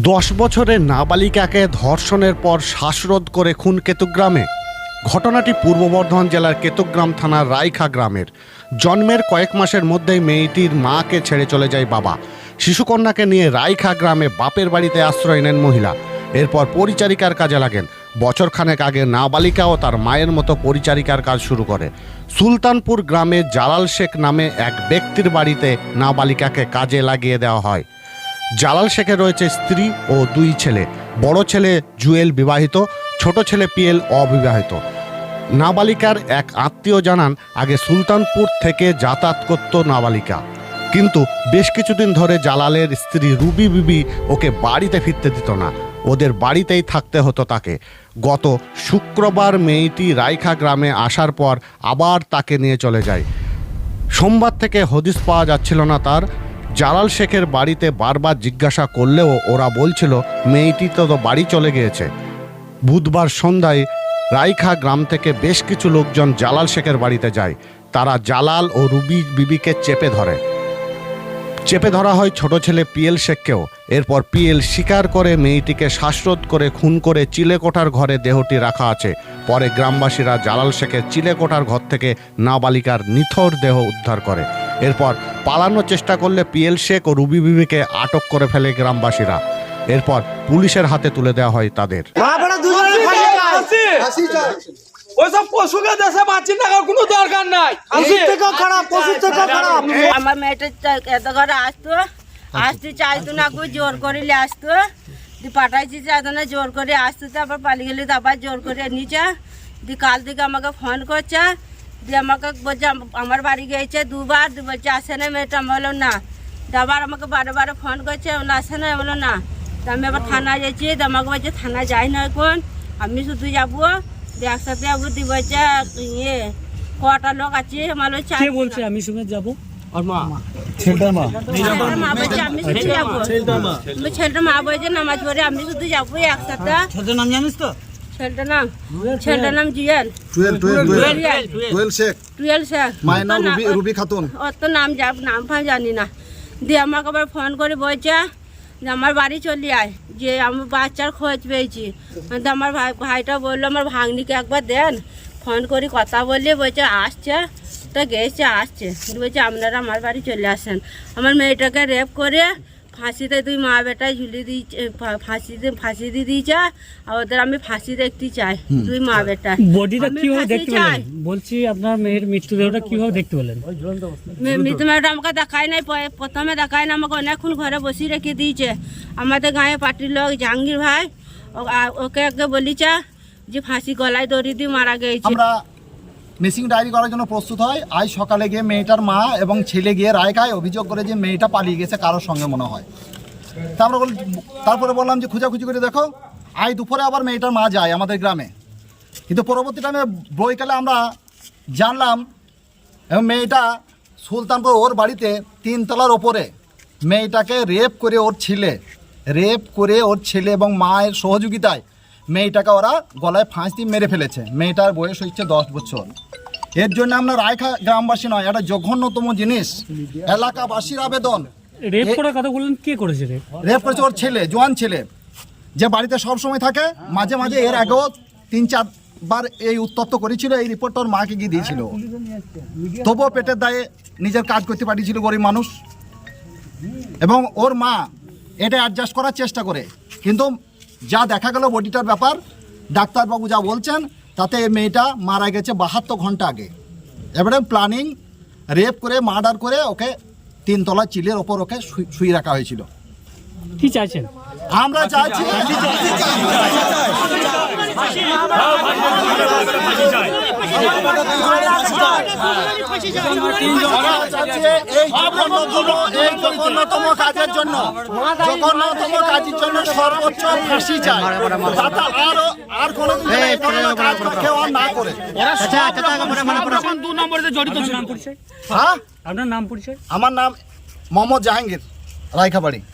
10 বছরের নাবালিকাকে ধর্ষণের পর শ্বাসরোধ করে খুন কেতুগ্রামে। ঘটনাটি পূর্ব বর্ধমান জেলার কেতুগ্রাম থানার রাইখা গ্রামের। জন্মের কয়েক মাসের মধ্যেই মেয়েটির মাকে ছেড়ে চলে যায় বাবা। শিশুকন্যাকে নিয়ে রাইখা গ্রামে বাপের বাড়িতে আশ্রয় নেন মহিলা। এরপর পরিচারিকার কাজে লাগেন। বছরখানেক আগে নাবালিকাও তার মায়ের মতো পরিচারিকার কাজ শুরু করে। সুলতানপুর গ্রামে জালাল শেখ নামে এক ব্যক্তির বাড়িতে নাবালিকাকে কাজে লাগিয়ে দেওয়া হয়। জালাল শেখের রয়েছে স্ত্রী ও 2 ছেলে। বড় ছেলে জুয়েল বিবাহিত, ছোট ছেলে পিয়েল অবিবাহিত। নাবালিকার এক আত্মীয় জানান, আগে সুলতানপুর থেকে যাতায়াত করত নাবালিকা, কিন্তু বেশ কিছুদিন ধরে জালালের স্ত্রী রুবি বিবি ওকে বাড়িতে ফিরতে দিত না, ওদের বাড়িতেই থাকতে হতো তাকে। গত শুক্রবার মেয়েটি রাইখা গ্রামে আসার পর আবার তাকে নিয়ে চলে যায়। সোমবার থেকে হদিস পাওয়া যাচ্ছিল না তার। জালাল শেখের বাড়িতে বারবার জিজ্ঞাসা করলেও ওরা বলছিল মেয়েটি তো বাড়ি চলে গিয়েছে। বুধবার সন্ধ্যায় রাইখা গ্রাম থেকে বেশ কিছু লোকজন জালাল শেখের বাড়িতে যায়। তারা জালাল ও রুবি বিবিকে চেপে ধরা হয় ছোট ছেলে পিয়েল শেখকেও। এরপর পিয়েল স্বীকার করে মেয়েটিকে শ্বাসরোধ করে খুন করে চিলেকোঠার ঘরে দেহটি রাখা আছে। পরে গ্রামবাসীরা জালাল শেখের চিলেকোঠার ঘর থেকে নাবালিকার নিথর দেহ উদ্ধার করে। এরপর পালানোর চেষ্টা করলে পিয়েল শেখ ও রুবি বিবিকে আটক করে ফেলে গ্রামবাসীরা। এরপর পুলিশের হাতে তুলে দেওয়া হয় তাদের। ওইসব পশুকে দেশে মাছি থাকার কোনো দরকার নাই। আমার মেয়েটা এত ঘরে আসতে চাইতো না, জোর করে আসতো, পাঠাইছি চাইতো না, জোর করে আসতো, তারপর পালিয়ে গেলে আবার জোর করে নিচে দি কাল থেকে আমাকে ফোন করছে, দিয়ে আমাকে বলছে আমার বাড়ি গিয়েছে দুবার, বলছে আসে না মেয়েটা। আমি বললো না, আবার আমাকে বারে বারে ফোন করছে, আসে না, বললো না। আমি আবার থানায় যাচ্ছি, আমাকে বলছে থানায় যাই না এখন, আমি শুধু যাবো, একসাথে যাবো। দি বলছে ইয়ে কটা লোক আছে, আমার বলছে আমি সঙ্গে যাবো। ছেলেটার মা বলছে নামাজ পড়ে আমি শুধু যাবো একসাথে। ছেলেটার নাম জানিস তো? ছেলেটার নাম টুয়েল শেখ। রুবি খাতুন, ওর তো নাম ফাম জানি না। দিয়ে আমাকে আবার ফোন করে বলছে যে আমার বাড়ি চলে আয়, যে আমার বাচ্চার খোঁজ পেয়েছি। আমার ভাইটা বললো আমার ভাগ্নিকে একবার দেন, ফোন করে কথা বললে বলছে আসছে, তো গেছে আসছে, বলছে আপনারা আমার বাড়ি চলে আসেন। আমার মেয়েটাকে রেপ করে ফাঁসিতে 2 মা বেটায় ঝুলিয়ে দিয়েছে, ফাঁসি দিয়ে দিয়েছে। আর ওদের আমি ফাঁসি দেখতে চাই, 2 মা বেটা। বডিটা কিভাবে দেখতে পেলেন? বলছি আপনার মেয়ের মৃতদেহটা কিভাবে দেখতে পেলেন? মৃতদেহটা আমাকে দেখায় নাই, প্রথমে দেখায় না, আমাকে অনেকক্ষণ ঘরে বসিয়ে রেখে দিয়েছে। আমাদের গাঁয়ে পার্টির লোক জাহাঙ্গীর ভাই ওকে আগে বলিছে যে ফাঁসি গলায় দড়ি দিয়ে মারা গেছে। আমরা মিসিং ডায়েরি করার জন্য প্রস্তুত হয়। আজ সকালে গিয়ে মেয়েটার মা এবং ছেলে গিয়ে রায়খায় অভিযোগ করে যে মেয়েটা পালিয়ে গেছে কারোর সঙ্গে মনে হয়। তারপরে বললাম যে খোঁজাখুঁজি করে দেখো। আজ দুপুরে আবার মেয়েটার মা যায় আমাদের গ্রামে, কিন্তু পরবর্তী টাইমে বইকালে আমরা জানলাম এবং মেয়েটা সুলতানপুর ওর বাড়িতে 3 তলার ওপরে মেয়েটাকে রেপ করে ওর ছেলে এবং মায়ের সহযোগিতায় মেয়েটাকে ওরা গলায় ফাঁস দিয়ে মেরে ফেলেছে। মেয়েটার বয়স হচ্ছে 10 বছর। এর জন্য আমরা রায়খা গ্রামবাসী নয়, এটা জঘন্যতম জিনিস। এলাকাবাসীর আবেদন। রেপ করার কথা বললেন, কে করেছে রেপ করেছে ওর ছেলে, জোয়ান ছেলে, যে বাড়িতে সব সময় থাকে। মাঝে মাঝে এর আগেও 3-4 বার এই উত্তপ্ত করেছিল। এই রিপোর্ট ওর মাকে গিয়ে দিয়েছিল, তবুও পেটের দায়ে নিজের কাজ করতে পারিয়েছিল গরিব মানুষ। এবং ওর মা এটা অ্যাডজাস্ট করার চেষ্টা করে, কিন্তু যা দেখা গেল বডিটার ব্যাপার, ডাক্তারবাবু যা বলছেন তাতে মেয়েটা মারা গেছে 72 ঘন্টা আগে। এবারে প্ল্যানিং রেপ করে মার্ডার করে ওকে 3 তলা চিলের ওপর ওকে শুয়ে রাখা হয়েছিল। কি চাইছেন? আমরা চাইছি এই জঘন্যতম কাজের জন্য সর্বোচ্চ ফাঁসি চাই, আর কোনো কেউ না করে। আপনার নাম পরিচয়? আমার নাম মোহাম্মদ জাহাঙ্গীর, রায়খাবাড়ি।